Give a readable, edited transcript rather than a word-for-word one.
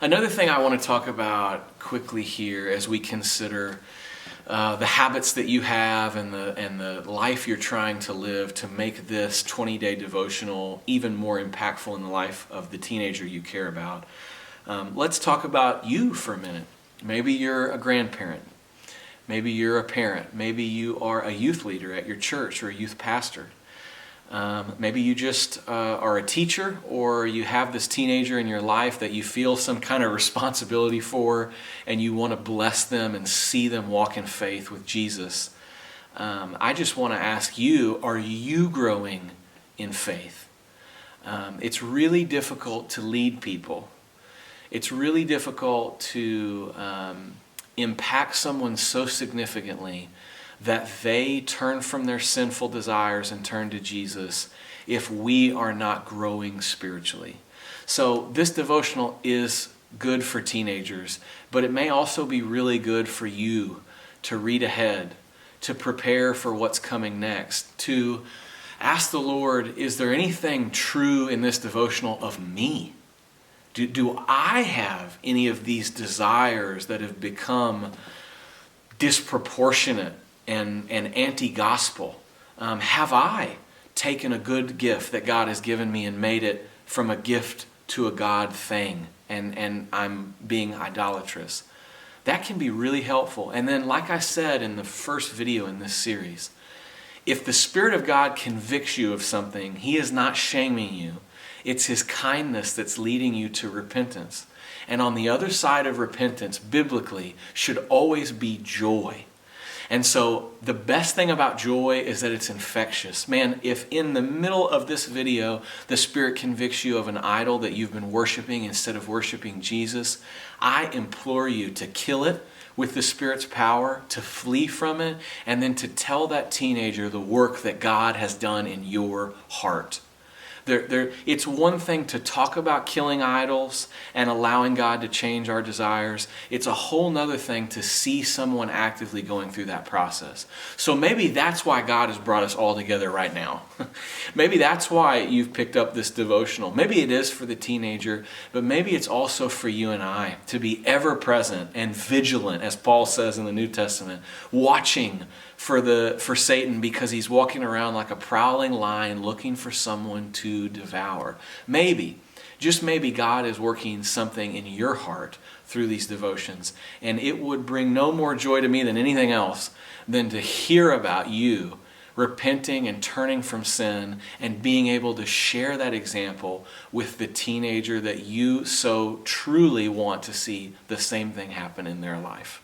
Another thing I want to talk about quickly here as we consider the habits that you have and the life you're trying to live to make this 20-day devotional even more impactful in the life of the teenager you care about. Let's talk about you for a minute. Maybe you're a grandparent. Maybe you're a parent. Maybe you are a youth leader at your church or a youth pastor. Maybe you just are a teacher, or you have this teenager in your life that you feel some kind of responsibility for, and you want to bless them and see them walk in faith with Jesus. I just want to ask you, are you growing in faith? It's really difficult to lead people. It's really difficult to impact someone so significantly that they turn from their sinful desires and turn to Jesus if we are not growing spiritually. So this devotional is good for teenagers, but it may also be really good for you to read ahead, to prepare for what's coming next, to ask the Lord, is there anything true in this devotional of me? Do I have any of these desires that have become disproportionate and anti-gospel? Have I taken a good gift that God has given me and made it from a gift to a God thing, and I'm being idolatrous? That can be really helpful. And then, like I said in the first video in this series, if the Spirit of God convicts you of something, He is not shaming you. It's His kindness that's leading you to repentance. And on the other side of repentance, biblically, should always be joy. And so the best thing about joy is that it's infectious. Man, if in the middle of this video, the Spirit convicts you of an idol that you've been worshiping instead of worshiping Jesus, I implore you to kill it with the Spirit's power, to flee from it, and then to tell that teenager the work that God has done in your heart. It's one thing to talk about killing idols and allowing God to change our desires. It's a whole nother thing to see someone actively going through that process. So maybe that's why God has brought us all together right now. Maybe that's why you've picked up this devotional. Maybe it is for the teenager, but maybe it's also for you and I to be ever present and vigilant, as Paul says in the New Testament, watching for Satan, because he's walking around like a prowling lion looking for someone to devour. Maybe, just maybe, God is working something in your heart through these devotions, and it would bring no more joy to me than anything else than to hear about you repenting and turning from sin and being able to share that example with the teenager that you so truly want to see the same thing happen in their life.